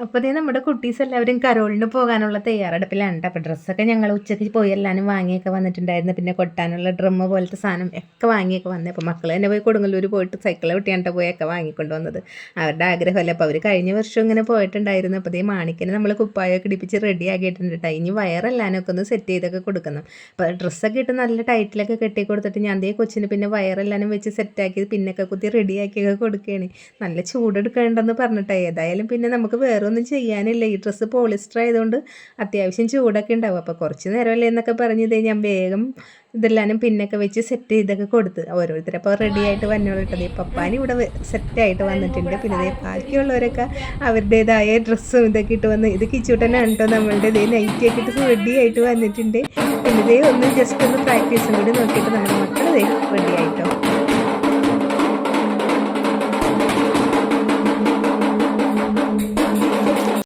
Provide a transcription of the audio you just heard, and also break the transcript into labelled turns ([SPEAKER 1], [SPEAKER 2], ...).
[SPEAKER 1] അപ്പോൾ ദേ നമ്മുടെ കുട്ടീസ് എല്ലാവരും കരോളിന് പോകാനുള്ള തയ്യാറെടുപ്പിലാണ് ട്ടോ. അപ്പോൾ ഡ്രസ്സൊക്കെ ഞങ്ങൾ ഉച്ചയ്ക്ക് പോയി എല്ലാവരും വാങ്ങിയൊക്കെ വന്നിട്ടുണ്ടായിരുന്നു. പിന്നെ കൊട്ടാനുള്ള ഡ്രമ്മ് പോലത്തെ സാധനം ഒക്കെ വാങ്ങിയൊക്കെ വന്നത്. അപ്പോൾ മക്കൾ തന്നെ പോയി കൊടുങ്ങല്ലൂർ പോയിട്ട് സൈക്കിൾ ചവിട്ടിയാണ്ട് പോയൊക്കെ വാങ്ങിക്കൊണ്ട് വന്നത്. അവരുടെ ആഗ്രഹമല്ലേ. അപ്പോൾ അവർ കഴിഞ്ഞ വർഷം ഇങ്ങനെ പോയിട്ടുണ്ടായിരുന്നു. അപ്പോൾ ദേ മാണിക്കനെ നമ്മൾ കുപ്പായൊക്കെ ഇടിപ്പിച്ച് റെഡി ആക്കിയിട്ടുണ്ട് ട്ടോ. ഇനി വയറെല്ലാനൊക്കെ ഒന്ന് സെറ്റ് ചെയ്തൊക്കെ കൊടുക്കണം. അപ്പോൾ ഡ്രസ്സൊക്കെ ഇട്ട് നല്ല ടൈറ്റിലൊക്കെ കെട്ടി കൊടുത്തിട്ട് ഞാൻ ദേ കൊച്ചിന് പിന്നെ വയറെല്ലാനും വെച്ച് സെറ്റാക്കി പിന്നൊക്കെ കുത്തി റെഡിയാക്കിയൊക്കെ കൊടുക്കുകയാണ്. നല്ല ചൂടെടുക്കേണ്ടെന്ന് പറഞ്ഞിട്ട് ഏതായാലും പിന്നെ നമുക്ക് വേറെ ഒന്നും ചെയ്യാനില്ല. ഈ ഡ്രസ്സ് പോളിസ്റ്റർ ആയതുകൊണ്ട് അത്യാവശ്യം ചൂടൊക്കെ ഉണ്ടാവും. അപ്പോൾ കുറച്ച് നേരമല്ലേ എന്നൊക്കെ പറഞ്ഞത് ഞാൻ വേഗം ഇതെല്ലാനും പിന്നൊക്കെ വെച്ച് സെറ്റ് ചെയ്തൊക്കെ കൊടുത്ത് ഓരോരുത്തരപ്പോൾ റെഡി ആയിട്ട് വന്നോളിട്ടത്. പപ്പാനി ഇവിടെ സെറ്റായിട്ട് വന്നിട്ടുണ്ട്. പിന്നെ ഇതേ ബാക്കിയുള്ളവരൊക്കെ അവരുടേതായ ഡ്രസ്സും ഇതൊക്കെ ഇട്ട് വന്ന് ഇത് കിച്ചൂട്ടനാണ് കേട്ടോ നമ്മളുടെ ഇതേ നൈറ്റിയൊക്കെ ഇട്ട് റെഡി ആയിട്ട് വന്നിട്ടുണ്ട്. പിന്നെ ഇതേ ഒന്ന് ജസ്റ്റ് ഒന്ന് പ്രാക്ടീസും കൂടി നോക്കിയിട്ട് നമ്മുടെ മക്കൾ ഇതേ റെഡി ആയിട്ടോ.